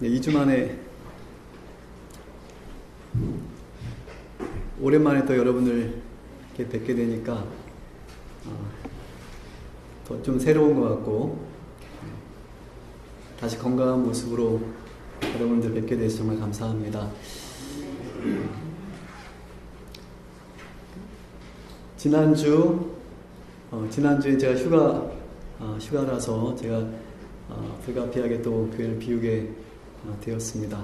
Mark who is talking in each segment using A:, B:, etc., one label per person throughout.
A: 네, 2주 만에 오랜만에 또 여러분을 이렇게 뵙게 되니까 더 좀 새로운 것 같고 다시 건강한 모습으로 여러분들 뵙게 돼서 정말 감사합니다. 지난주에 제가 휴가라서 제가 불가피하게 또 교회를 비우게 되었습니다.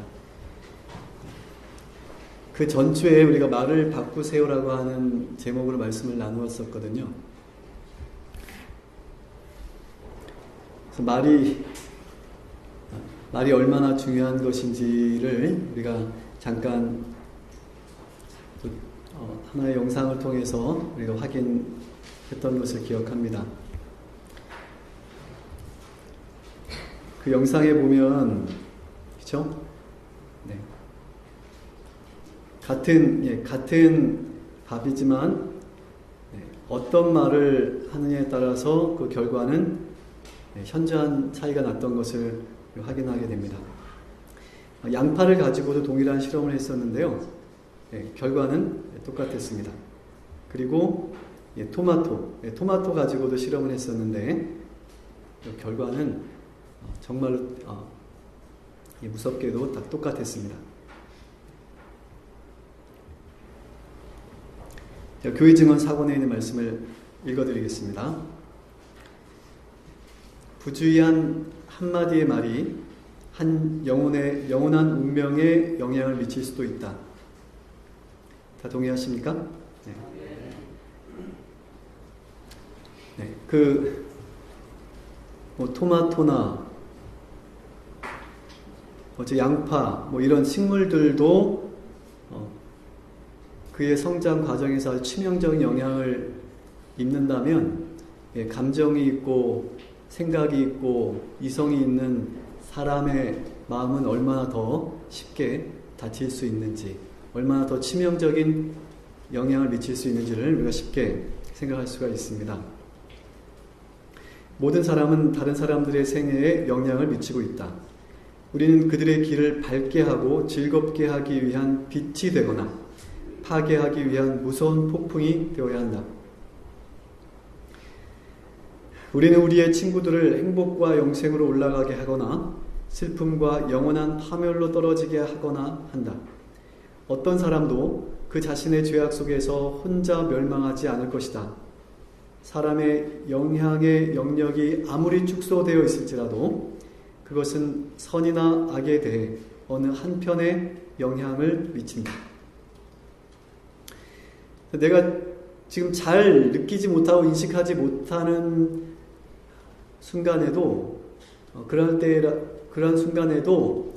A: 그 전주에 우리가 말을 바꾸세요라고 하는 제목으로 말씀을 나누었었거든요. 그래서 말이 얼마나 중요한 것인지를 우리가 잠깐 하나의 영상을 통해서 우리가 확인했던 것을 기억합니다. 그 영상에 보면, 그렇죠? 네. 같은 답이지만 어떤 말을 하느냐에 따라서 그 결과는 현저한 차이가 났던 것을 확인하게 됩니다. 양파를 가지고도 동일한 실험을 했었는데요. 결과는 똑같았습니다. 그리고 토마토 가지고도 실험을 했었는데 결과는 정말로 무섭게도 다 똑같았습니다. 교회 증언 사본에 있는 말씀을 읽어드리겠습니다. 부주의한 한마디의 말이 한 영원한 운명에 영향을 미칠 수도 있다. 다 동의하십니까? 네. 토마토나 양파 이런 식물들도 그의 성장 과정에서 아주 치명적인 영향을 입는다면 감정이 있고 생각이 있고 이성이 있는 사람의 마음은 얼마나 더 쉽게 다칠 수 있는지, 얼마나 더 치명적인 영향을 미칠 수 있는지를 우리가 쉽게 생각할 수가 있습니다. 모든 사람은 다른 사람들의 생애에 영향을 미치고 있다. 우리는 그들의 길을 밝게 하고 즐겁게 하기 위한 빛이 되거나 파괴하기 위한 무서운 폭풍이 되어야 한다. 우리는 우리의 친구들을 행복과 영생으로 올라가게 하거나 슬픔과 영원한 파멸로 떨어지게 하거나 한다. 어떤 사람도 그 자신의 죄악 속에서 혼자 멸망하지 않을 것이다. 사람의 영향의 영역이 아무리 축소되어 있을지라도 그것은 선이나 악에 대해 어느 한편에 영향을 미친다. 내가 지금 잘 느끼지 못하고 인식하지 못하는 순간에도 그런 순간에도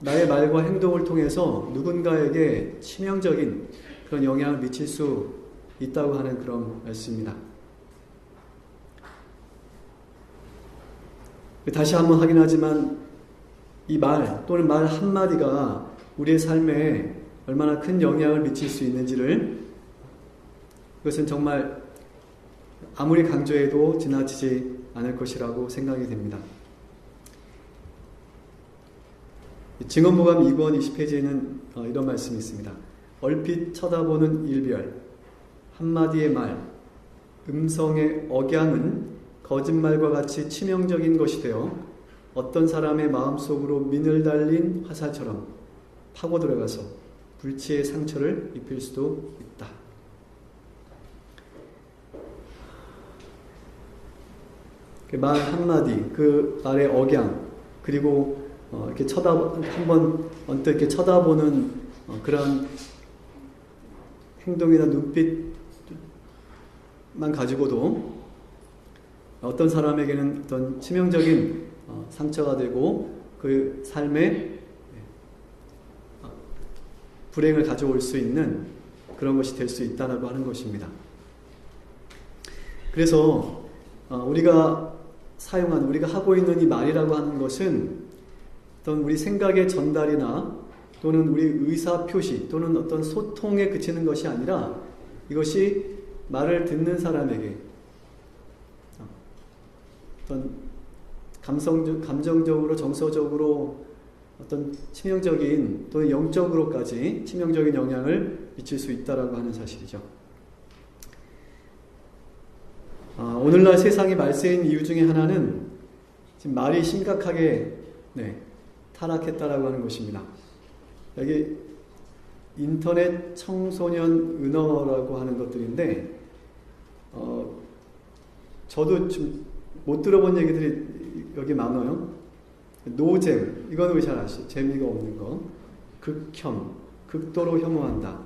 A: 나의 말과 행동을 통해서 누군가에게 치명적인 그런 영향을 미칠 수 있다고 하는 그런 말씀입니다. 다시 한번 확인하지만 이 말 또는 말 한마디가 우리의 삶에 얼마나 큰 영향을 미칠 수 있는지를, 그것은 정말 아무리 강조해도 지나치지 않을 것이라고 생각이 됩니다. 증언보감 2권 20페이지에는 이런 말씀이 있습니다. 얼핏 쳐다보는 일별, 한마디의 말, 음성의 억양은 거짓말과 같이 치명적인 것이 되어 어떤 사람의 마음속으로 민을 달린 화살처럼 파고 들어가서 불치의 상처를 입힐 수도 있다. 그 말 한마디, 그 말의 억양, 그리고 이렇게 한번 언뜻 이렇게 쳐다보는 그런 행동이나 눈빛만 가지고도 어떤 사람에게는 어떤 치명적인 상처가 되고 그 삶에 불행을 가져올 수 있는 그런 것이 될 수 있다라고 하는 것입니다. 그래서 우리가 하고 있는 이 말이라고 하는 것은 어떤 우리 생각의 전달이나 또는 우리 의사 표시 또는 어떤 소통에 그치는 것이 아니라 이것이 말을 듣는 사람에게 어떤 감정적으로, 정서적으로 어떤 치명적인 또는 영적으로까지 치명적인 영향을 미칠 수 있다라고 하는 사실이죠. 오늘날 세상이 말세인 이유 중에 하나는 지금 말이 심각하게 타락했다라고 하는 것입니다. 여기 인터넷 청소년 은어라고 하는 것들인데 저도 좀 못 들어본 얘기들이 여기 많아요. 노잼, 이거는 잘 아시죠? 재미가 없는 거. 극혐, 극도로 혐오한다.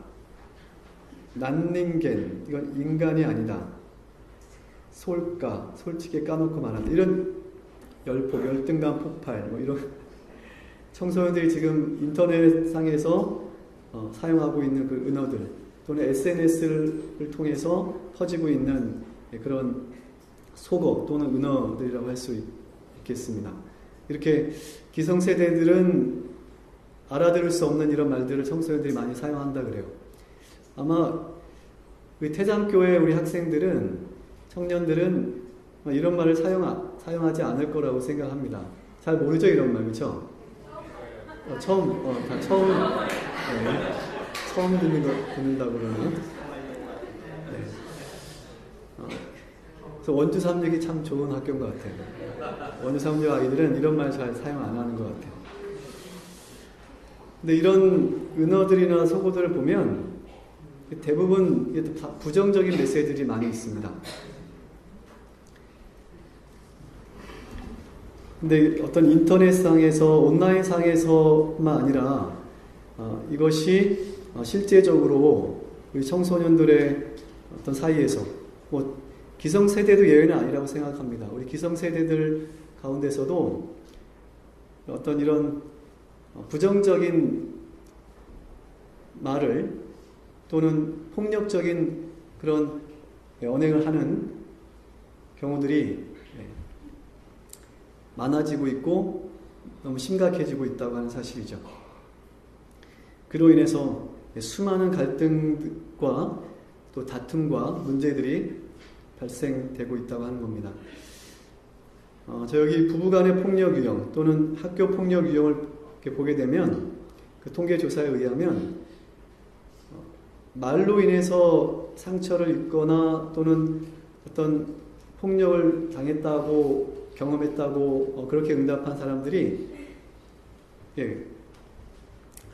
A: 난닝겐, 이건 인간이 아니다. 솔까, 솔직히 까놓고 말한다. 이런 열폭, 열등감 폭발, 뭐 이런 청소년들이 지금 인터넷상에서 사용하고 있는 그 은어들 또는 SNS를 통해서 퍼지고 있는 그런 속어 또는 은어들이라고 할 수 있겠습니다. 이렇게 기성세대들은 알아들을 수 없는 이런 말들을 청소년들이 많이 사용한다 그래요. 아마 우리 태장교회 우리 학생들은, 청년들은 이런 말을 사용하지 않을 거라고 생각합니다. 잘 모르죠, 이런 말, 그렇죠? 처음 듣는다고 그러네요. 네. 그래서 원주 삼육이 참 좋은 학교인 것 같아요. 원주 삼육 아이들은 이런 말 잘 사용 안 하는 것 같아요. 근데 이런 은어들이나 속어들을 보면 대부분 부정적인 메시지들이 많이 있습니다. 근데 어떤 인터넷상에서, 온라인상에서만 아니라 이것이 실제적으로 우리 청소년들의 어떤 사이에서, 뭐 기성세대도 예외는 아니라고 생각합니다. 우리 기성세대들 가운데서도 어떤 이런 부정적인 말을 또는 폭력적인 그런 언행을 하는 경우들이 많아지고 있고 너무 심각해지고 있다고 하는 사실이죠. 그로 인해서 수많은 갈등과 또 다툼과 문제들이 발생되고 있다고 하는 겁니다. 저 여기 부부간의 폭력 유형 또는 학교 폭력 유형을 이렇게 보게 되면 그 통계 조사에 의하면 말로 인해서 상처를 입거나 또는 어떤 폭력을 당했다고 경험했다고 그렇게 응답한 사람들이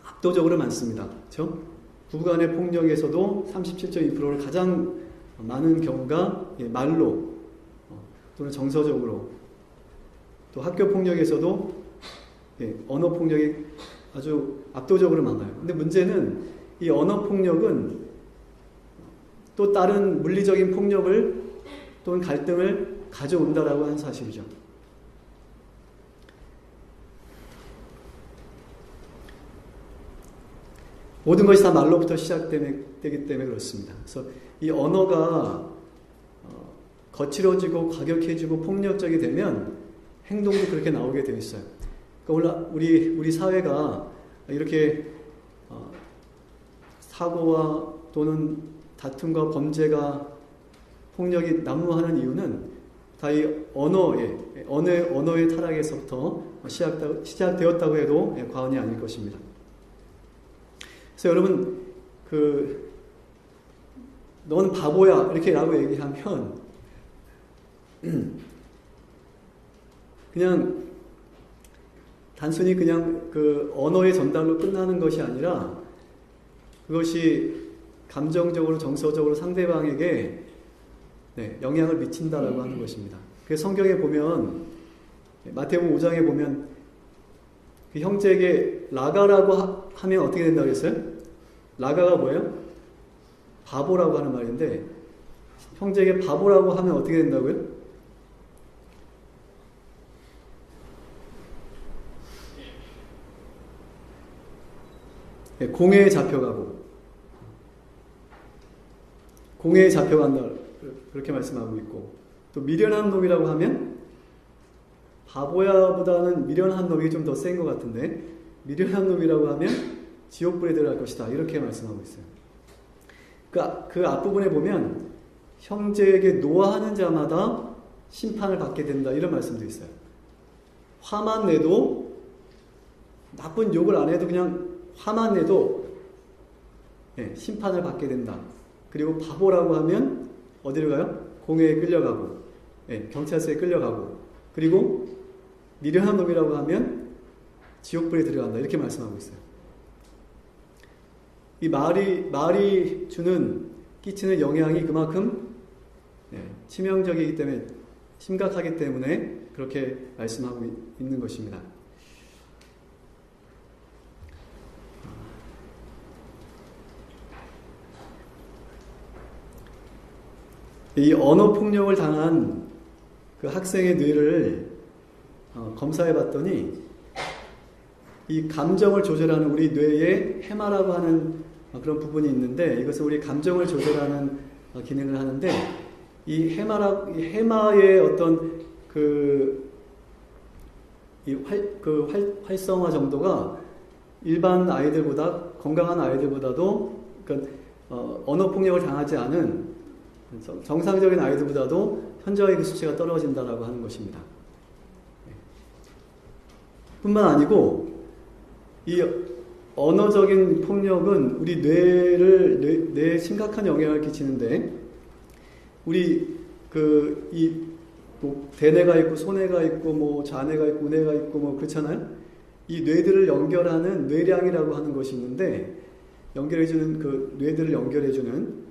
A: 압도적으로 많습니다. 그렇죠? 부부간의 폭력에서도 37.2%를 가장 많은 경우가 말로 또는 정서적으로, 또 학교 폭력에서도 언어 폭력이 아주 압도적으로 많아요. 근데 문제는 이 언어 폭력은 또 다른 물리적인 폭력을 또는 갈등을 가져온다라고 하는 사실이죠. 모든 것이 다 말로부터 시작되기 때문에 그렇습니다. 그래서 이 언어가 거칠어지고 과격해지고 폭력적이 되면 행동도 그렇게 나오게 되어 있어요. 그러니까 우리 사회가 이렇게 사고와 또는 다툼과 범죄가 폭력이 난무하는 이유는 다 이 언어의 타락에서부터 시작되었다고 해도 과언이 아닐 것입니다. 그래서 여러분, 넌 바보야 이렇게 라고 얘기하면 그냥 단순히 그냥 그 언어의 전달로 끝나는 것이 아니라 그것이 감정적으로 정서적으로 상대방에게 영향을 미친다라고 하는 것입니다. 그래서 성경에 보면 마태복음 5장에 보면 그 형제에게 라가라고 하면 어떻게 된다고 했어요? 라가가 뭐예요? 바보라고 하는 말인데 형제에게 바보라고 하면 어떻게 된다고요? 공회에 잡혀간다 그렇게 말씀하고 있고, 또 미련한 놈이라고 하면 바보야보다는 미련한 놈이 좀 더 센 것 같은데 미련한 놈이라고 하면 지옥불에 들어갈 것이다 이렇게 말씀하고 있어요. 그 앞부분에 보면 형제에게 노하는 자마다 심판을 받게 된다 이런 말씀도 있어요. 화만 내도, 나쁜 욕을 안 해도 그냥 화만 내도 심판을 받게 된다. 그리고 바보라고 하면 어디로 가요? 공회에 끌려가고, 경찰서에 끌려가고, 그리고 미련한 놈이라고 하면 지옥불에 들어간다. 이렇게 말씀하고 있어요. 이 말이 끼치는 영향이 그만큼 치명적이기 때문에, 심각하기 때문에 그렇게 말씀하고 있는 것입니다. 이 언어 폭력을 당한 그 학생의 뇌를 검사해 봤더니 이 감정을 조절하는 우리 뇌에 해마라고 하는 그런 부분이 있는데, 이것은 우리 감정을 조절하는 기능을 하는데, 이 해마의 어떤 활성화 정도가 일반 아이들보다, 건강한 아이들보다도, 그러니까 언어 폭력을 당하지 않은 정상적인 아이들보다도 현저히 그 수치가 떨어진다라고 하는 것입니다. 뿐만 아니고 이 언어적인 폭력은 우리 뇌에 심각한 영향을 끼치는데, 우리 뭐 대뇌가 있고 소뇌가 있고 뭐 좌뇌가 있고 우뇌가 있고 뭐 그렇잖아요. 이 뇌들을 연결하는 뇌량이라고 하는 것이 있는데, 연결해주는 그 뇌들을 연결해주는.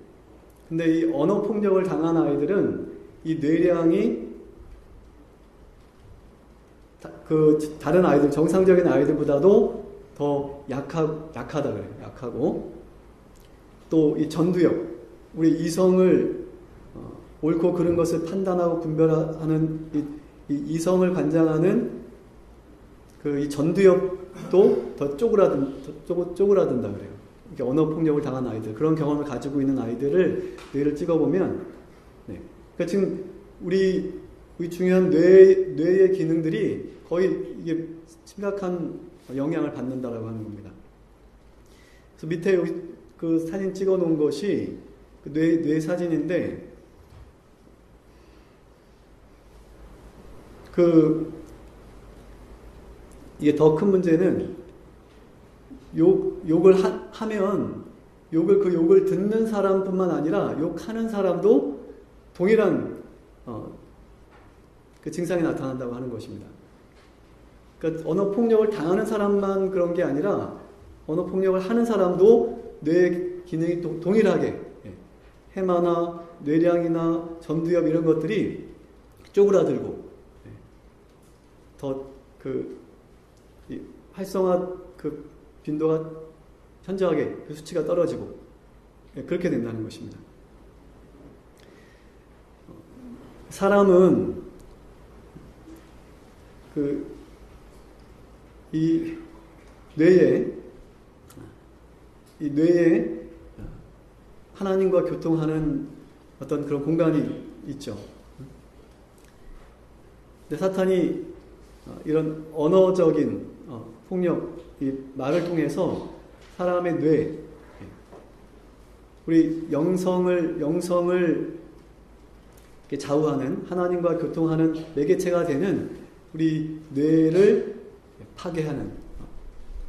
A: 근데 이 언어 폭력을 당한 아이들은 이 뇌량이 다른 아이들, 정상적인 아이들보다도 더 약하다 그래요. 약하고, 또 이 전두엽, 우리 이성을 옳고 그른 것을 판단하고 분별하는 이 이성을 관장하는 이 전두엽도 더 쪼그라든다 그래요. 이렇게 언어 폭력을 당한 아이들, 그런 경험을 가지고 있는 아이들을 뇌를 찍어보면, 그러니까 지금 우리 중요한 뇌의 기능들이 거의 이게 심각한 영향을 받는다라고 하는 겁니다. 그래서 밑에 그 사진 찍어 놓은 것이 그 뇌 사진인데, 이게 더 큰 문제는 욕을 하면 욕을 듣는 사람뿐만 아니라 욕하는 사람도 동일한 그 증상이 나타난다고 하는 것입니다. 그러니까 언어 폭력을 당하는 사람만 그런 게 아니라 언어 폭력을 하는 사람도 뇌 기능이 동일하게 해마나 뇌량이나 전두엽 이런 것들이 쪼그라들고 더 활성화 빈도가 현저하게 그 수치가 떨어지고 그렇게 된다는 것입니다. 사람은 이 뇌에 하나님과 교통하는 어떤 그런 공간이 있죠. 근데 사탄이 이런 언어적인 폭력, 이 말을 통해서 사람의 뇌, 우리 영성을 이렇게 좌우하는, 하나님과 교통하는 매개체가 되는 우리 뇌를 파괴하는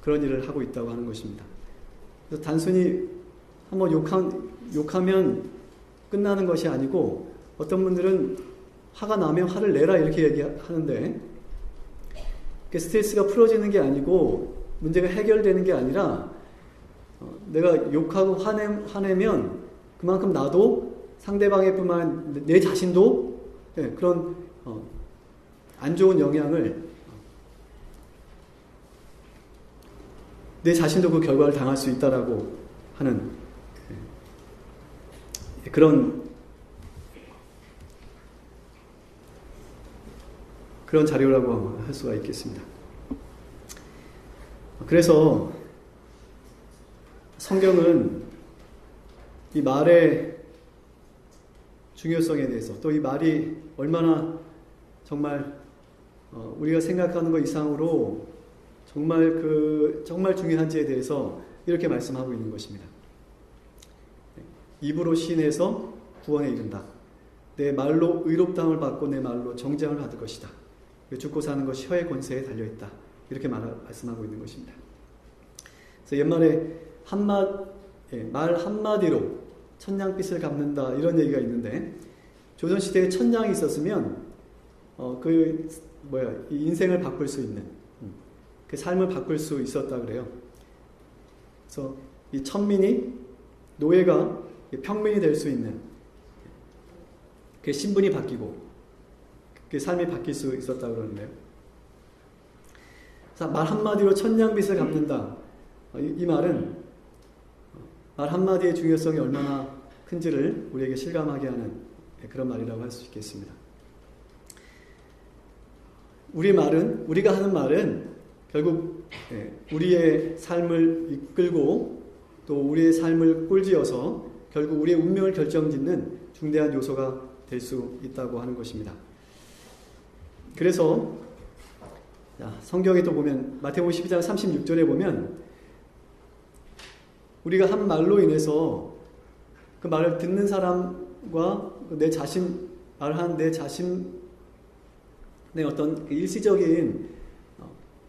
A: 그런 일을 하고 있다고 하는 것입니다. 그래서 단순히 한번 욕하면 끝나는 것이 아니고, 어떤 분들은 화가 나면 화를 내라 이렇게 얘기하는데, 스트레스가 풀어지는 게 아니고 문제가 해결되는 게 아니라, 내가 욕하고 화내면 그만큼 나도 상대방의 뿐만 내 자신도 그런 안 좋은 영향을, 내 자신도 그 결과를 당할 수 있다라고 하는 그런 자료라고 할 수가 있겠습니다. 그래서 성경은 이 말의 중요성에 대해서, 또 이 말이 얼마나 정말 우리가 생각하는 것 이상으로 정말 중요한지에 대해서 이렇게 말씀하고 있는 것입니다. 입으로 시인해서 구원에 이른다. 내 말로 의롭다함을 받고 내 말로 정죄함을 받을 것이다. 죽고 사는 것이 혀의 권세에 달려있다. 이렇게 말씀하고 있는 것입니다. 그래서 옛말에 말 한마디로 천냥빚을 갚는다 이런 얘기가 있는데, 조선시대에 천냥이 있었으면 이 인생을 바꿀 수 있는, 그 삶을 바꿀 수 있었다 그래요. 그래서 이 천민이, 노예가 평민이 될 수 있는, 그 신분이 바뀌고 그 삶이 바뀔 수 있었다 그러는데요. 말 한마디로 천냥빚을 갚는다. 이 말은 말 한마디의 중요성이 얼마나 큰지를 우리에게 실감하게 하는 그런 말이라고 할 수 있겠습니다. 우리가 하는 말은 결국 우리의 삶을 이끌고 또 우리의 삶을 꼴지어서 결국 우리의 운명을 결정짓는 중대한 요소가 될 수 있다고 하는 것입니다. 그래서 성경에 또 보면 마태복음 12장 36절에 보면 우리가 한 말로 인해서 그 말을 듣는 사람과 말하는 내 자신의 어떤 일시적인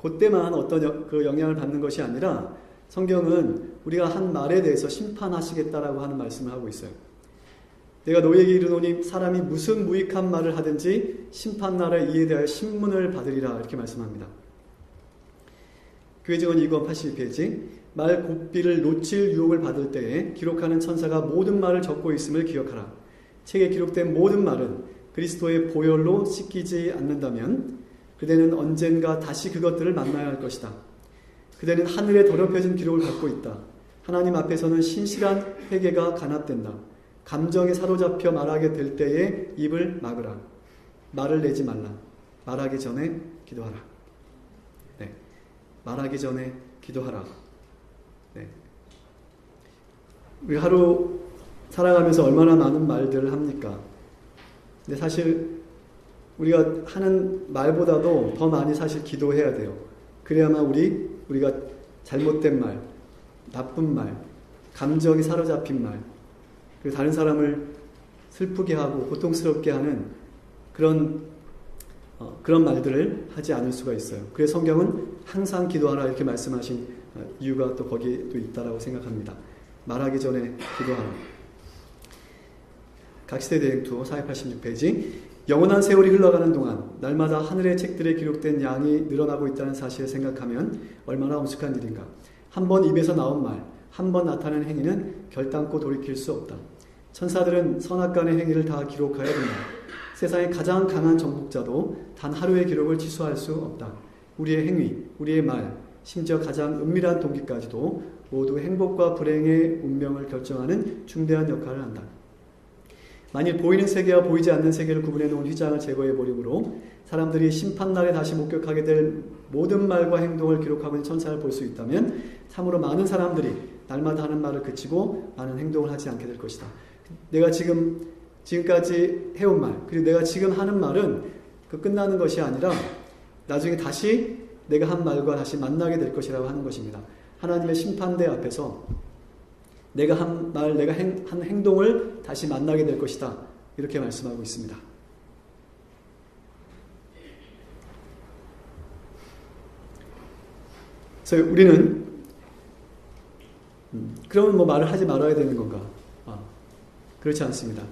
A: 그때만 어떤 그 영향을 받는 것이 아니라, 성경은 우리가 한 말에 대해서 심판하시겠다라고 하는 말씀을 하고 있어요. 내가 너희에게 이르노니 사람이 무슨 무익한 말을 하든지 심판날에 이에 대하여 신문을 받으리라, 이렇게 말씀합니다. 교회 증언 2권 81페이지. 말 곱비를 놓칠 유혹을 받을 때에 기록하는 천사가 모든 말을 적고 있음을 기억하라. 책에 기록된 모든 말은 그리스도의 보혈로 씻기지 않는다면 그대는 언젠가 다시 그것들을 만나야 할 것이다. 그대는 하늘에 더럽혀진 기록을 갖고 있다. 하나님 앞에서는 신실한 회개가 간합된다. 감정에 사로잡혀 말하게 될 때에 입을 막으라. 말을 내지 말라. 말하기 전에 기도하라. 네. 말하기 전에 기도하라. 네. 우리 하루 살아가면서 얼마나 많은 말들을 합니까? 근데 사실 우리가 하는 말보다도 더 많이 사실 기도해야 돼요. 그래야만 우리가 잘못된 말, 나쁜 말, 감정이 사로잡힌 말, 그리고 다른 사람을 슬프게 하고 고통스럽게 하는 그런 말들을 하지 않을 수가 있어요. 그래서 성경은 항상 기도하라 이렇게 말씀하신 이유가 또 거기에 또 있다라고 생각합니다. 말하기 전에 기도하라. 각시대 대행투 486페이지. 영원한 세월이 흘러가는 동안 날마다 하늘의 책들에 기록된 양이 늘어나고 있다는 사실을 생각하면 얼마나 엄숙한 일인가. 한 번 입에서 나온 말, 한 번 나타낸 행위는 결단코 돌이킬 수 없다. 천사들은 선악간의 행위를 다 기록하여야 된다. 세상의 가장 강한 정복자도 단 하루의 기록을 취소할 수 없다. 우리의 행위, 우리의 말, 심지어 가장 은밀한 동기까지도 모두 행복과 불행의 운명을 결정하는 중대한 역할을 한다. 만일 보이는 세계와 보이지 않는 세계를 구분해 놓은 휘장을 제거해버림으로 사람들이 심판날에 다시 목격하게 될 모든 말과 행동을 기록하고 있는 천사를 볼 수 있다면 참으로 많은 사람들이 날마다 하는 말을 그치고 많은 행동을 하지 않게 될 것이다. 내가 지금까지 해온 말, 그리고 내가 지금 하는 말은 그 끝나는 것이 아니라 나중에 다시 내가 한 말과 다시 만나게 될 것이라고 하는 것입니다. 하나님의 심판대 앞에서 내가 한 말, 내가 한 행동을 다시 만나게 될 것이다. 이렇게 말씀하고 있습니다. 그래서 우리는 그러면 말을 하지 말아야 되는 건가? 그렇지 않습니다.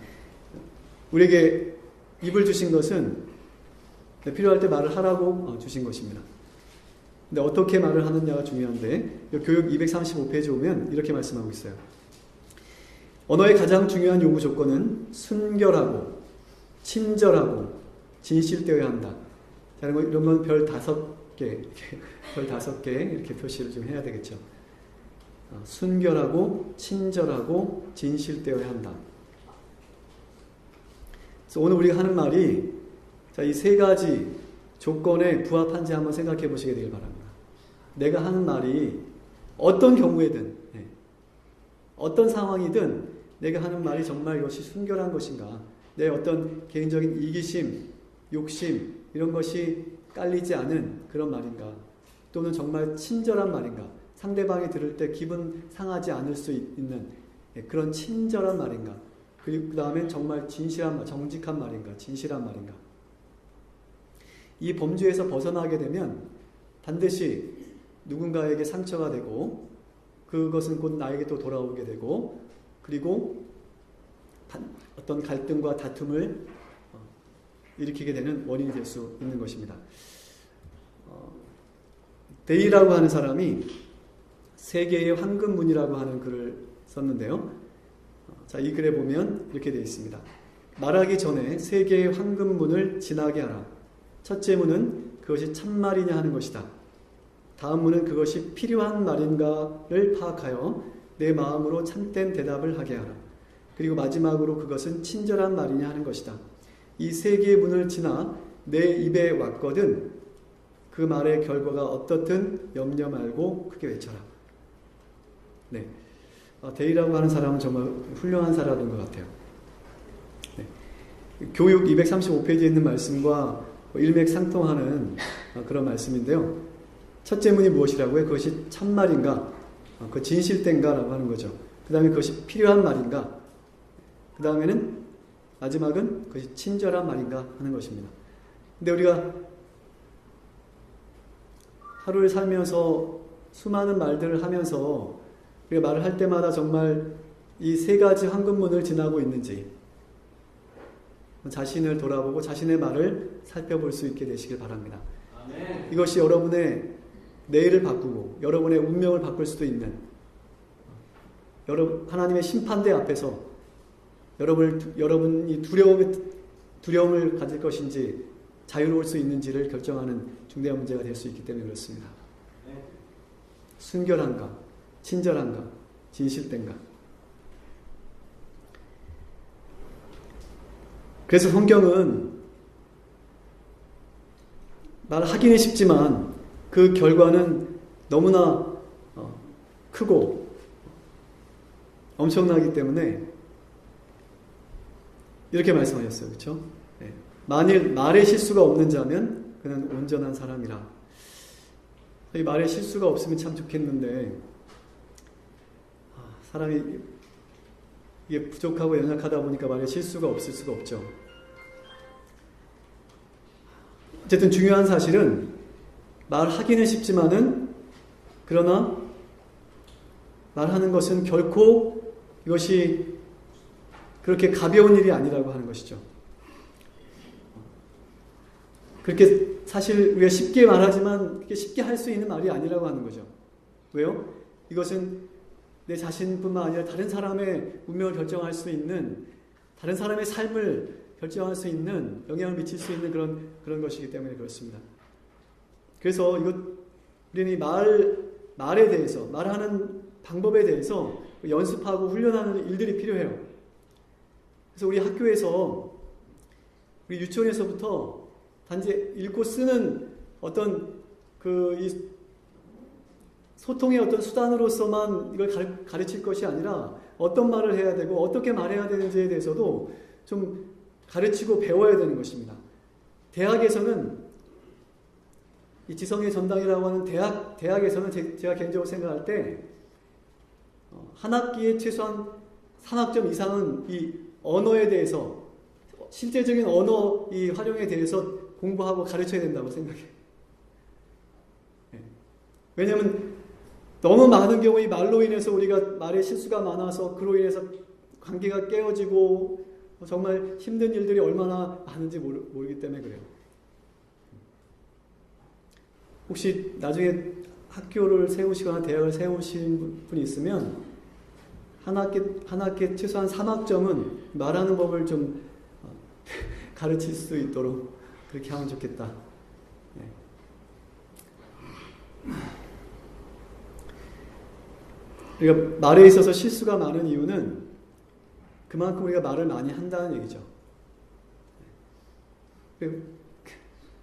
A: 우리에게 입을 주신 것은 필요할 때 말을 하라고 주신 것입니다. 근데 어떻게 말을 하느냐가 중요한데, 교육 235페이지 보면 이렇게 말씀하고 있어요. 언어의 가장 중요한 요구 조건은 순결하고 친절하고 진실되어야 한다. 자, 이런 건 별 5개, 별 5개 이렇게 표시를 좀 해야 되겠죠. 순결하고 친절하고 진실되어야 한다. 그래서 오늘 우리가 하는 말이 이 3가지 조건에 부합한지 한번 생각해 보시게 되길 바랍니다. 내가 하는 말이 어떤 경우에든, 어떤 상황이든 내가 하는 말이 정말 이것이 순결한 것인가, 내 어떤 개인적인 이기심, 욕심 이런 것이 깔리지 않은 그런 말인가, 또는 정말 친절한 말인가, 상대방이 들을 때 기분 상하지 않을 수 있는 그런 친절한 말인가, 그리고 그 다음엔 정말 진실한, 정직한 말인가, 진실한 말인가. 이 범주에서 벗어나게 되면 반드시 누군가에게 상처가 되고 그것은 곧 나에게 또 돌아오게 되고 그리고 어떤 갈등과 다툼을 일으키게 되는 원인이 될 수 있는 것입니다. 데이라고 하는 사람이 세계의 황금문이라고 하는 글을 썼는데요. 자, 이 글에 보면 이렇게 되어 있습니다. 말하기 전에 세계의 황금문을 지나게 하라. 첫째 문은 그것이 참말이냐 하는 것이다. 다음 문은 그것이 필요한 말인가를 파악하여 내 마음으로 참된 대답을 하게 하라. 그리고 마지막으로 그것은 친절한 말이냐 하는 것이다. 이 세 개의 문을 지나 내 입에 왔거든 그 말의 결과가 어떻든 염려 말고 크게 외쳐라. 네, 데이라고 하는 사람은 정말 훌륭한 사람인 것 같아요. 네. 교육 235페이지에 있는 말씀과 일맥상통하는 그런 말씀인데요. 첫째 문이 무엇이라고요? 그것이 참말인가? 그 진실된가? 라고 하는 거죠. 그 다음에 그것이 필요한 말인가? 그 다음에는 마지막은 그것이 친절한 말인가? 하는 것입니다. 근데 우리가 하루를 살면서 수많은 말들을 하면서 우리가 말을 할 때마다 정말 이 세 가지 황금문을 지나고 있는지 자신을 돌아보고 자신의 말을 살펴볼 수 있게 되시길 바랍니다. 아멘. 이것이 여러분의 내일을 바꾸고 여러분의 운명을 바꿀 수도 있는 하나님의 심판대 앞에서 여러분이 두려움을 가질 것인지 자유로울 수 있는지를 결정하는 중대한 문제가 될 수 있기 때문에 그렇습니다. 순결한가, 친절한가, 진실된가. 그래서 성경은 말하기는 쉽지만 그 결과는 너무나 크고 엄청나기 때문에 이렇게 말씀하셨어요. 그렇죠? 네. 만일 말에 실수가 없는 자면 그는 온전한 사람이라. 이 말에 실수가 없으면 참 좋겠는데 사람이 이게 부족하고 연약하다 보니까 말에 실수가 없을 수가 없죠. 어쨌든 중요한 사실은 말하기는 쉽지만은 그러나 말하는 것은 결코 이것이 그렇게 가벼운 일이 아니라고 하는 것이죠. 그렇게 사실 우리가 쉽게 말하지만 그렇게 쉽게 할 수 있는 말이 아니라고 하는 거죠. 왜요? 이것은 내 자신뿐만 아니라 다른 사람의 운명을 결정할 수 있는, 다른 사람의 삶을 결정할 수 있는, 영향을 미칠 수 있는 그런 것이기 때문에 그렇습니다. 그래서 우리는 이 말에 대해서, 말하는 방법에 대해서 연습하고 훈련하는 일들이 필요해요. 그래서 우리 학교에서, 우리 유치원에서부터 단지 읽고 쓰는 어떤 이 소통의 어떤 수단으로서만 이걸 가르칠 것이 아니라 어떤 말을 해야 되고 어떻게 말해야 되는지에 대해서도 좀 가르치고 배워야 되는 것입니다. 대학에서는 이 지성의 전당이라고 하는 대학에서는 제가 개인적으로 생각할 때 한 학기에 최소한 3학점 이상은 이 언어에 대해서, 실제적인 언어 이 활용에 대해서 공부하고 가르쳐야 된다고 생각해요. 왜냐하면 너무 많은 경우 이 말로 인해서 우리가 말에 실수가 많아서 그로 인해서 관계가 깨어지고 정말 힘든 일들이 얼마나 많은지 모르기 때문에 그래요. 혹시 나중에 학교를 세우시거나 대학을 세우신 분이 있으면 한 학기에 최소한 3학점은 말하는 법을 좀 가르칠 수 있도록 그렇게 하면 좋겠다. 네. 우리가 말에 있어서 실수가 많은 이유는 그만큼 우리가 말을 많이 한다는 얘기죠.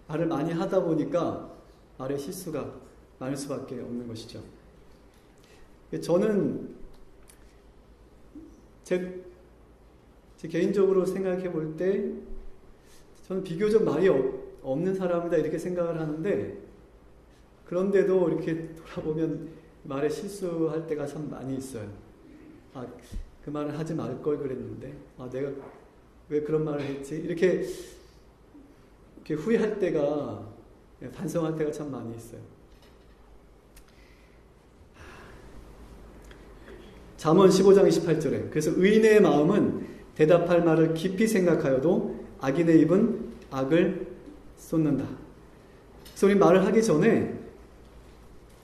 A: 말을 많이 하다 보니까 말에 실수가 많을 수밖에 없는 것이죠. 저는 제 개인적으로 생각해 볼 때 저는 비교적 말이 없는 사람이다 이렇게 생각을 하는데, 그런데도 이렇게 돌아보면 말에 실수할 때가 참 많이 있어요. 그 말을 하지 말 걸 그랬는데, 내가 왜 그런 말을 했지? 이렇게 이렇게 후회할 때가, 반성할 때가 참 많이 있어요. 잠언 15장 28절에 그래서 의인의 마음은 대답할 말을 깊이 생각하여도 악인의 입은 악을 쏟는다. 그래서 우리 말을 하기 전에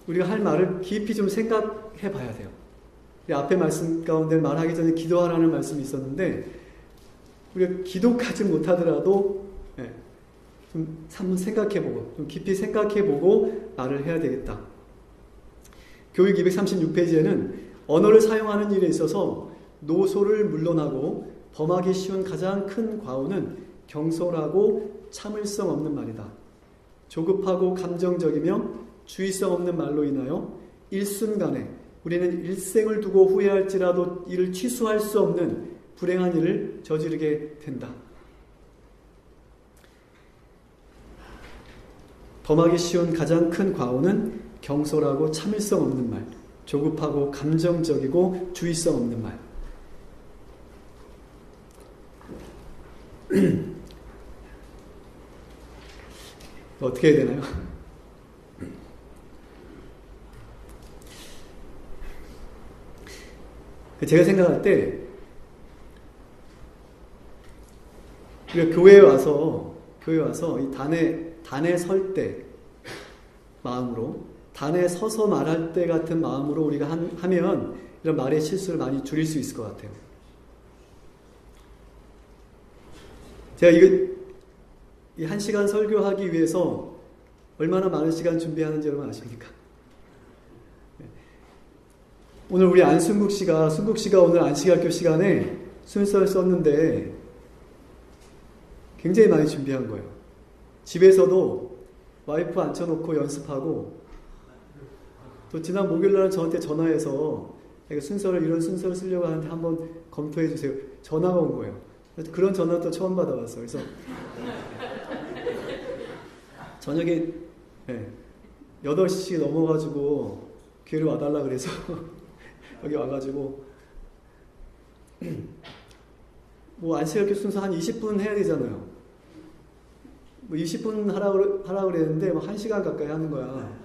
A: 우리가 할 말을 깊이 좀 생각해 봐야 돼요. 앞에 말씀 가운데 말하기 전에 기도하라는 말씀이 있었는데 우리가 기도까지 못하더라도 좀 한번 생각해보고 좀 깊이 생각해보고 말을 해야 되겠다. 교육 236페이지에는 언어를 사용하는 일에 있어서 노소를 물러나고 범하기 쉬운 가장 큰 과오는 경솔하고 참을성 없는 말이다. 조급하고 감정적이며 주의성 없는 말로 인하여 일순간에 우리는 일생을 두고 후회할지라도 이를 취소할 수 없는 불행한 일을 저지르게 된다. 범하기 쉬운 가장 큰 과오는 경솔하고 참을성 없는 말, 조급하고 감정적이고 주의성 없는 말. 어떻게 해야 되나요? 제가 생각할 때 우리가 교회에 와서 이 단에 설 때 마음으로, 단에 서서 말할 때 같은 마음으로 우리가 하면 이런 말의 실수를 많이 줄일 수 있을 것 같아요. 제가 이 1시간 설교하기 위해서 얼마나 많은 시간 준비하는지 여러분 아십니까? 오늘 우리 순국 씨가 오늘 안식학교 시간에 순서를 썼는데 굉장히 많이 준비한 거예요. 집에서도 와이프 앉혀놓고 연습하고 또 지난 목요일날 저한테 전화해서 이런 순서를 쓰려고 하는데 한번 검토해 주세요. 전화가 온 거예요. 그런 전화도 처음 받아봤어요. 그래서 저녁에 8시 넘어가지고 교회를 와달라 그래서 여기 와가지고 뭐 안식학교 순서 한 20분 해야 되잖아요. 뭐 20분 하라 그랬는데 뭐 1시간 가까이 하는 거야.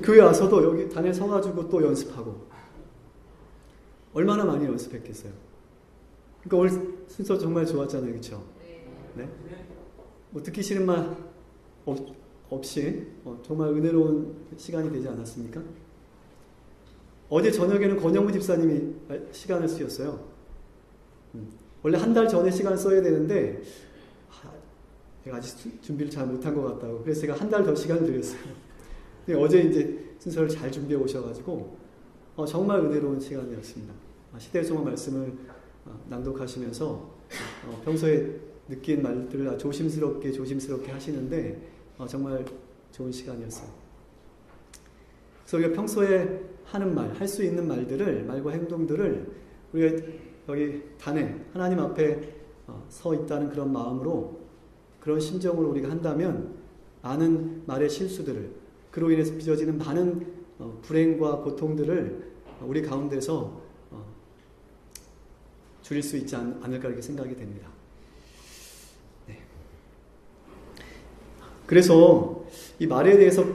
A: 교회 와서도 여기 단에 서가지고 또 연습하고 얼마나 많이 연습했겠어요. 그러니까 오늘 순서 정말 좋았잖아요, 그렇죠? 네. 뭐 듣기 싫은 말 없이 정말 은혜로운 시간이 되지 않았습니까? 어제 저녁에는 권영무 집사님이 시간을 쓰셨어요. 원래 한 달 전에 시간 써야 되는데 제가 아직 준비를 잘 못한 것 같다고 그래서 제가 한 달 더 시간을 드렸어요. 근데 어제 이제 순서를 잘 준비해 오셔가지고 정말 은혜로운 시간이었습니다. 시대의 말씀을 낭독하시면서 평소에 느낀 말들을 조심스럽게 하시는데 정말 좋은 시간이었어요. 그래서 우리가 평소에 하는 말, 할 수 있는 말과 행동들을 우리가 여기 단에 하나님 앞에 서 있다는 그런 마음으로, 그런 심정으로 우리가 한다면 많은 말의 실수들을, 그로 인해서 빚어지는 많은 불행과 고통들을 우리 가운데서 줄일 수 있지 않을까 이렇게 생각이 됩니다. 네. 그래서 이 말에 대해서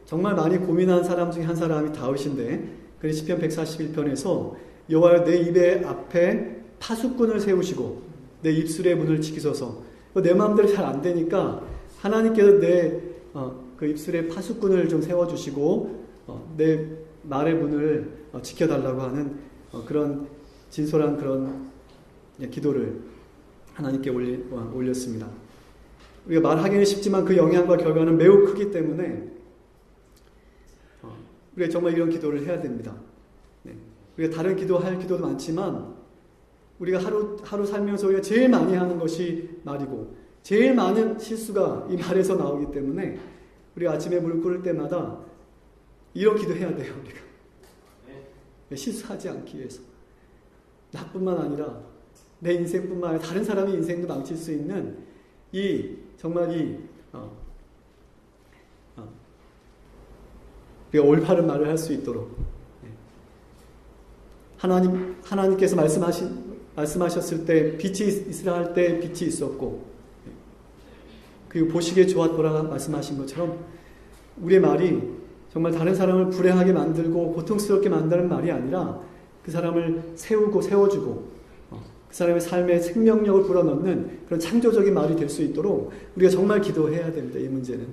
A: 정말 많이 고민한 사람 중에 한 사람이 다윗인데, 그래서 시편 141편에서 여호와여 내 입의 앞에 파수꾼을 세우시고 내 입술의 문을 지키소서. 내 마음대로 잘 안 되니까 하나님께서 내 그 입술의 파수꾼을 좀 세워주시고 내 말의 문을 지켜달라고 하는 그런 진솔한 그런 기도를 하나님께 올렸습니다. 우리가 말하기는 쉽지만 그 영향과 결과는 매우 크기 때문에 우리가 정말 이런 기도를 해야 됩니다. 네. 우리가 다른 할 기도도 많지만 우리가 하루 살면서 우리가 제일 많이 하는 것이 말이고 제일 많은 실수가 이 말에서 나오기 때문에 우리가 아침에 물 끓을 때마다 이런 기도해야 돼요. 우리가 실수하지 않기 위해서. 나뿐만 아니라 내 인생뿐만 아니라 다른 사람의 인생도 망칠 수 있는 정말 우리가 올바른 말을 할 수 있도록 하나님께서 말씀하셨을 때 빛이 있으라 할 때 빛이 있었고, 그리고 보시기에 좋았더라 말씀하신 것처럼 우리의 말이 정말 다른 사람을 불행하게 만들고 고통스럽게 만드는 말이 아니라 그 사람을 세우고 세워주고 그 사람의 삶에 생명력을 불어넣는 그런 창조적인 말이 될 수 있도록 우리가 정말 기도해야 됩니다. 이 문제는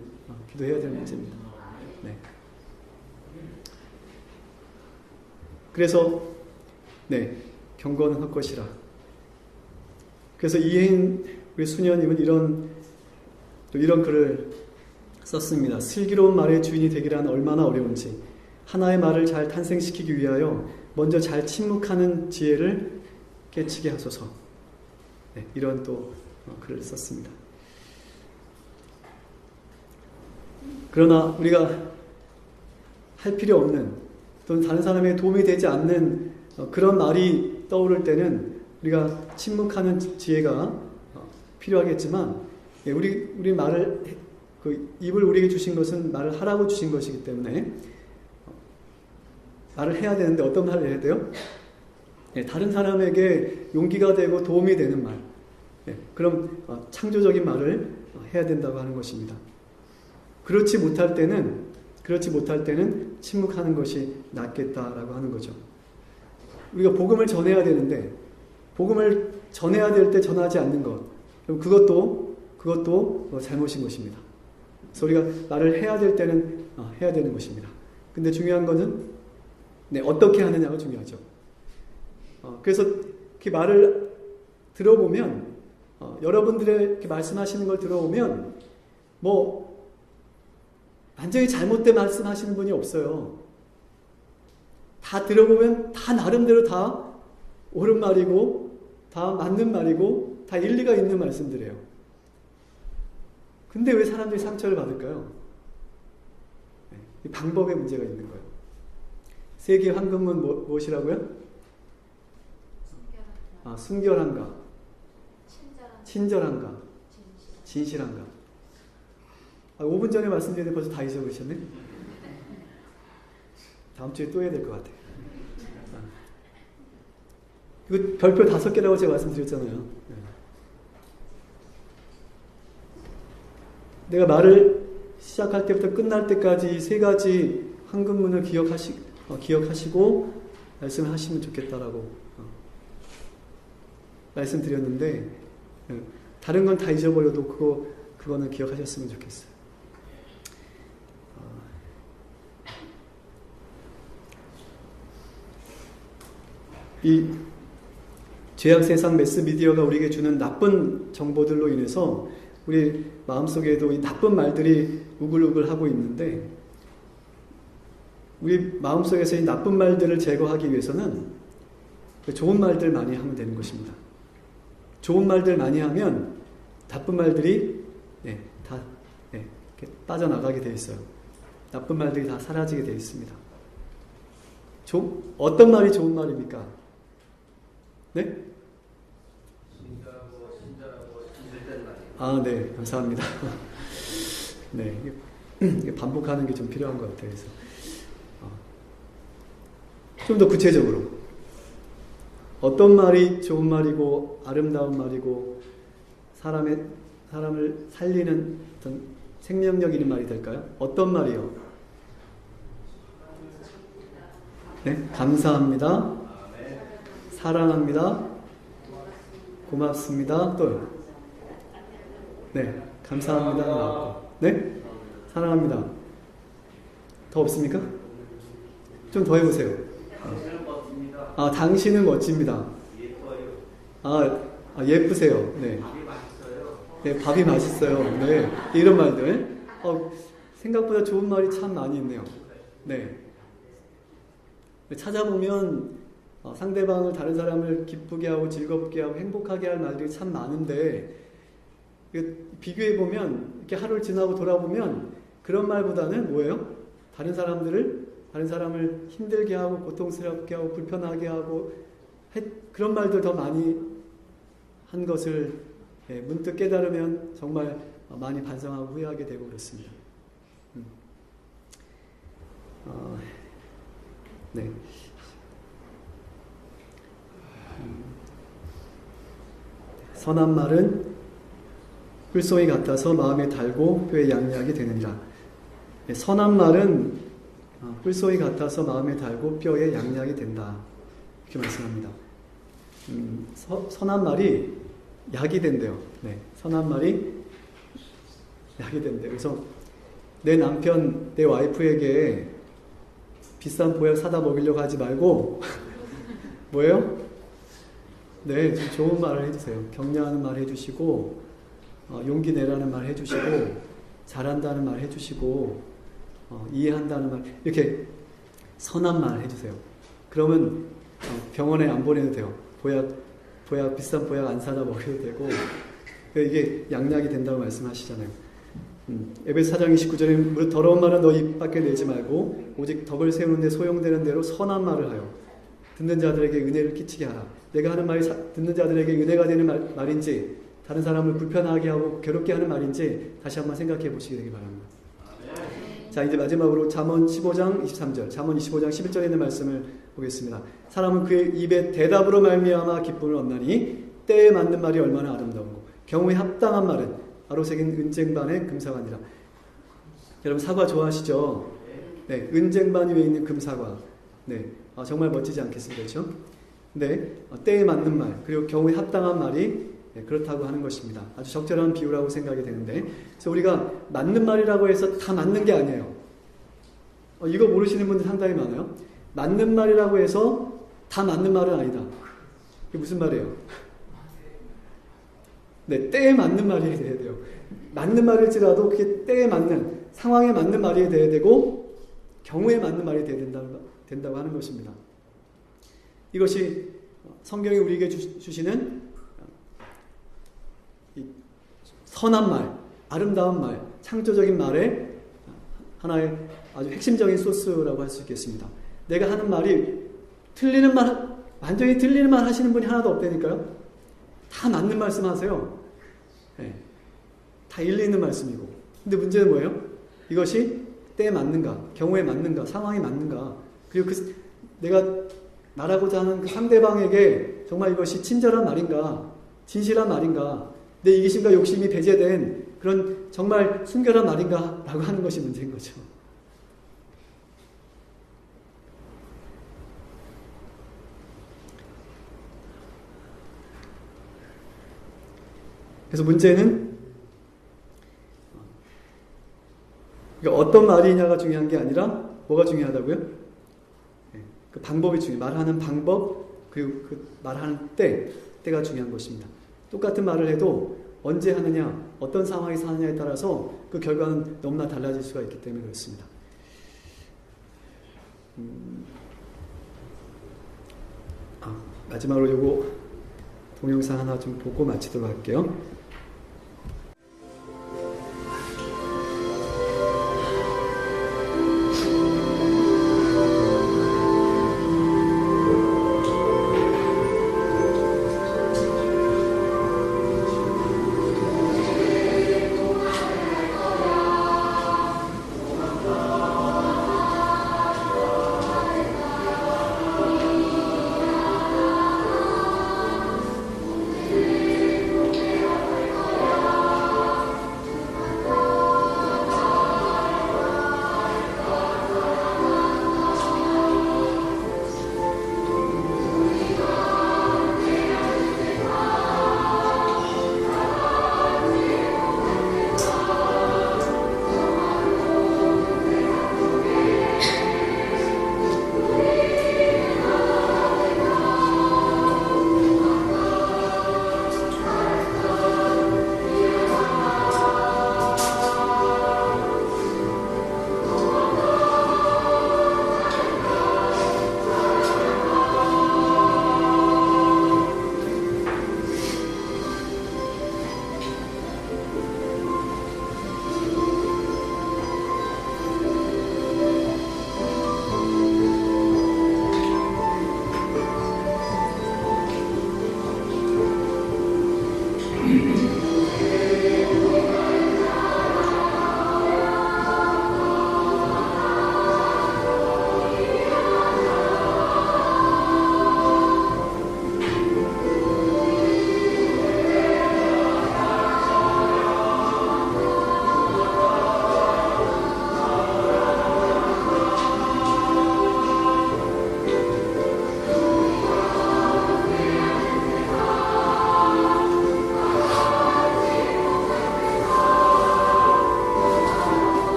A: 기도해야 될 문제입니다. 네. 그래서 경건은 헛것이라. 그래서 이혜인 우리 수녀님은 이런 글을 썼습니다. 슬기로운 말의 주인이 되기란 얼마나 어려운지, 하나의 말을 잘 탄생시키기 위하여 먼저 잘 침묵하는 지혜를 깨치게 하소서. 이런 또 글을 썼습니다. 그러나 우리가 할 필요 없는 또는 다른 사람에게 도움이 되지 않는 그런 말이 떠오를 때는 우리가 침묵하는 지혜가 필요하겠지만, 우리 말을 입을 우리에게 주신 것은 말을 하라고 주신 것이기 때문에 말을 해야 되는데 어떤 말을 해야 돼요? 다른 사람에게 용기가 되고 도움이 되는 말, 그럼 창조적인 말을 해야 된다고 하는 것입니다. 그렇지 못할 때는 침묵하는 것이 낫겠다라고 하는 거죠. 우리가 복음을 전해야 되는데 복음을 전해야 될 때 전하지 않는 것, 그럼 그것도 잘못인 것입니다. 그래서 우리가 말을 해야 될 때는 해야 되는 것입니다. 근데 중요한 것은 어떻게 하느냐가 중요하죠. 그래서 이렇게 말을 들어보면 여러분들의 이렇게 말씀하시는 걸 들어보면 완전히 잘못된 말씀하시는 분이 없어요. 다 들어보면 다 나름대로 다 옳은 말이고 다 맞는 말이고 다 일리가 있는 말씀들이에요. 근데 왜 사람들이 상처를 받을까요? 이 방법에 문제가 있는 거예요. 세계 황금은 무엇이라고요? 순결한가? 친절한가? 진실한가? 5분 전에 말씀드렸는데 벌써 다 잊어버리셨네? 다음 주에 또 해야 될 것 같아요. 이거 별표 5개라고 제가 말씀드렸잖아요. 내가 말을 시작할 때부터 끝날 때까지 이 3가지 황금문을 기억하시고 말씀을 하시면 좋겠다라고 말씀드렸는데, 다른 건 다 잊어버려도 그거는 기억하셨으면 좋겠어요. 이 죄악 세상 매스미디어가 우리에게 주는 나쁜 정보들로 인해서 우리 마음속에도 이 나쁜 말들이 우글우글 하고 있는데, 우리 마음속에서 이 나쁜 말들을 제거하기 위해서는 좋은 말들 많이 하면 되는 것입니다. 좋은 말들 많이 하면 나쁜 말들이 다 이렇게 빠져나가게 되어 있어요. 나쁜 말들이 다 사라지게 되어 있습니다. 어떤 말이 좋은 말입니까? 네? 네, 감사합니다. 네, 반복하는 게 좀 필요한 것 같아요. 그래서 좀 더 구체적으로 어떤 말이 좋은 말이고 아름다운 말이고 사람을 살리는 어떤 생명력 있는 말이 될까요? 어떤 말이요? 네, 감사합니다. 사랑합니다. 고맙습니다. 또요. 네, 감사합니다. 네, 사랑합니다. 더 없습니까? 좀 더 해보세요. 당신은 멋집니다. 예쁘세요. 네. 네, 밥이 맛있어요. 네, 이런 말들. 생각보다 좋은 말이 참 많이 있네요. 네. 찾아보면 상대방을, 다른 사람을 기쁘게 하고 즐겁게 하고 행복하게 할 말들이 참 많은데, 비교해보면 이렇게 하루를 지나고 돌아보면 그런 말보다는 뭐예요? 다른 사람을 힘들게 하고 고통스럽게 하고 불편하게 하고 그런 말들 더 많이 한 것을 문득 깨달으면 정말 많이 반성하고 후회하게 되고 그렇습니다. 네. 선한 말은 꿀송이 같아서 마음에 달고 뼈에 양약이 되느니라. 선한 말은 꿀송이 같아서 마음에 달고 뼈에 양약이 된다. 이렇게 말씀합니다. 선한 말이 약이 된대요. 네, 선한 말이 약이 된대요. 그래서 내 남편, 내 와이프에게 비싼 보약 사다 먹이려고 하지 말고 뭐예요? 네, 좀 좋은 말을 해주세요. 격려하는 말 해주시고 용기 내라는 말 해주시고 잘한다는 말 해주시고 이해한다는 말 이렇게 선한 말 해주세요. 그러면 병원에 안 보내도 돼요. 보약 비싼 보약 안 사다 먹여도 되고 이게 양약이 된다고 말씀하시잖아요. 에베소 4장 29절에 무릇 더러운 말은 너 입 밖에 내지 말고 오직 덕을 세우는 데 소용되는 대로 선한 말을 하여 듣는 자들에게 은혜를 끼치게 하라. 내가 하는 말이 듣는 자들에게 은혜가 되는 말인지 다른 사람을 불편하게 하고 괴롭게 하는 말인지 다시 한번 생각해 보시기 되기 바랍니다. 자, 이제 마지막으로 잠언 15장 23절, 잠언 25장 11절에 있는 말씀을 보겠습니다. 사람은 그의 입에 대답으로 말미암아 기쁨을 얻나니 때에 맞는 말이 얼마나 아름다운고 경우에 합당한 말은 아로새긴 은쟁반의 금사과니라. 여러분 사과 좋아하시죠? 네, 은쟁반 위에 있는 금사과. 네, 정말 멋지지 않겠습니까? 그렇죠? 네, 때에 맞는 말 그리고 경우에 합당한 말이 그렇다고 하는 것입니다. 아주 적절한 비유라고 생각이 되는데, 그래서 우리가 맞는 말이라고 해서 다 맞는 게 아니에요. 이거 모르시는 분들 상당히 많아요. 맞는 말이라고 해서 다 맞는 말은 아니다. 이게 무슨 말이에요? 네, 때에 맞는 말이 돼야 돼요. 맞는 말일지라도 그게 때에 맞는, 상황에 맞는 말이 돼야 되고 경우에 맞는 말이 돼야 된다고 하는 것입니다. 이것이 성경이 우리에게 주시는 선한 말, 아름다운 말, 창조적인 말의 하나의 아주 핵심적인 소스라고 할 수 있겠습니다. 내가 하는 말이 틀리는 말, 완전히 틀리는 말 하시는 분이 하나도 없다니까요. 다 맞는 말씀 하세요. 네, 다 일리 있는 말씀이고. 근데 문제는 뭐예요? 이것이 때에 맞는가, 경우에 맞는가, 상황에 맞는가, 그리고 내가 말하고자 하는 그 상대방에게 정말 이것이 친절한 말인가, 진실한 말인가, 내 이기심과 욕심이 배제된 그런 정말 순결한 말인가 라고 하는 것이 문제인 거죠. 그래서 문제는 어떤 말이냐가 중요한 게 아니라 뭐가 중요하다고요? 그 방법이 중요해요. 말하는 방법 그리고 그 말하는 때가 중요한 것입니다. 똑같은 말을 해도 언제 하느냐, 어떤 상황에서 하느냐에 따라서 그 결과는 너무나 달라질 수가 있기 때문에 그렇습니다. 마지막으로 요거 동영상 하나 좀 보고 마치도록 할게요.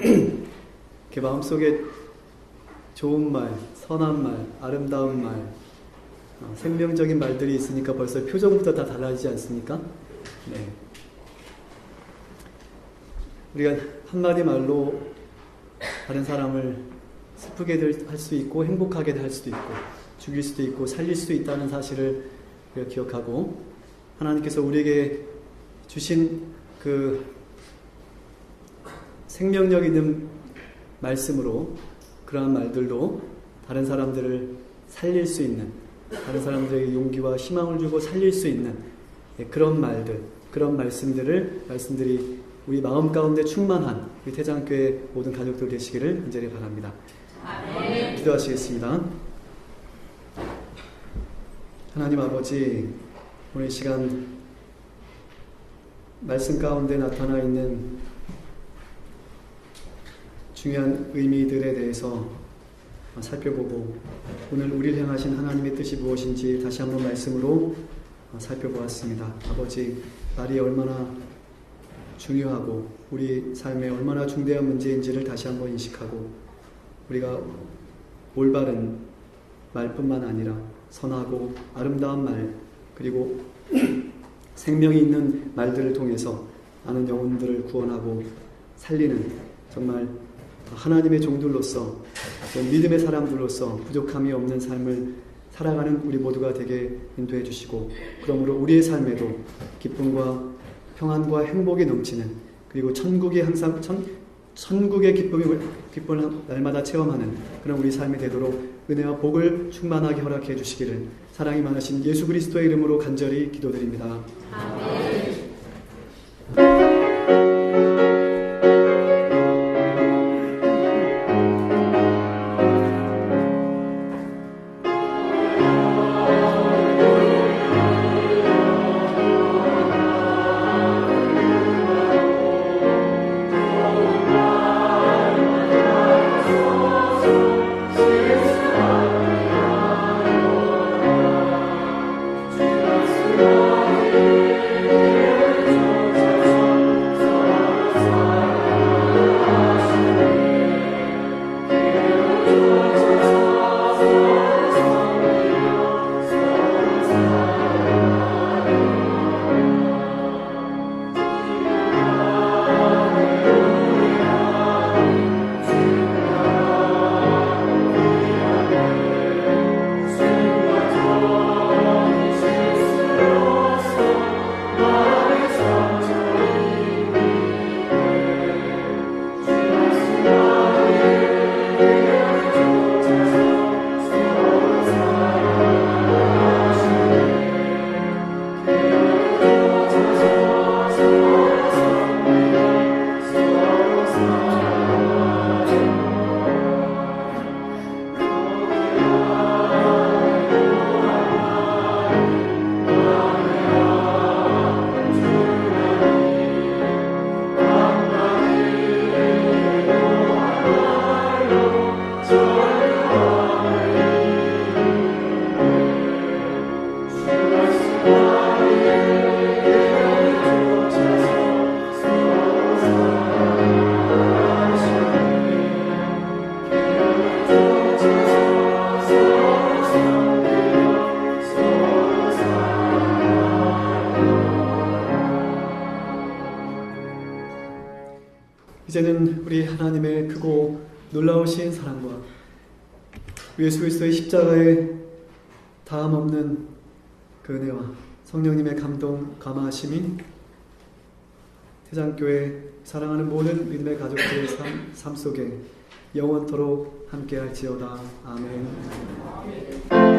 A: 이렇게 마음속에 좋은 말, 선한 말, 아름다운 말, 생명적인 말들이 있으니까 벌써 표정부터 다 달라지지 않습니까? 네. 우리가 한마디 말로 다른 사람을 슬프게 할 수 있고 행복하게 할 수도 있고 죽일 수도 있고 살릴 수도 있다는 사실을 우리가 기억하고, 하나님께서 우리에게 주신 그 생명력 있는 말씀으로 그러한 말들로 다른 사람들을 살릴 수 있는, 다른 사람들에게 용기와 희망을 주고 살릴 수 있는 그런 말들, 그런 말씀들이 우리 마음 가운데 충만한 우리 태장교회 모든 가족들 되시기를 간절히 바랍니다. 아멘. 기도하시겠습니다. 하나님 아버지, 오늘 시간 말씀 가운데 나타나 있는 중요한 의미들에 대해서 살펴보고, 오늘 우리를 향하신 하나님의 뜻이 무엇인지 다시 한번 말씀으로 살펴보았습니다. 아버지, 말이 얼마나 중요하고 우리 삶에 얼마나 중대한 문제인지를 다시 한번 인식하고, 우리가 올바른 말뿐만 아니라 선하고 아름다운 말, 그리고 생명이 있는 말들을 통해서 많은 영혼들을 구원하고 살리는 정말 하나님의 종들로서, 믿음의 사람들로서 부족함이 없는 삶을 살아가는 우리 모두가 되게 인도해 주시고, 그러므로 우리의 삶에도 기쁨과 평안과 행복이 넘치는, 그리고 천국의 기쁨을 날마다 체험하는 그런 우리 삶이 되도록 은혜와 복을 충만하게 허락해 주시기를 사랑이 많으신 예수 그리스도의 이름으로 간절히 기도드립니다. 아멘. 이제는 우리 하나님의 크고 놀라우신 사랑과 예수 그리스도의 십자가의 다함 없는 그 은혜와 성령님의 감동, 감화하심이 태장교회 사랑하는 모든 믿음의 가족들의 삶 속에 영원토록 함께할지어다. 아멘.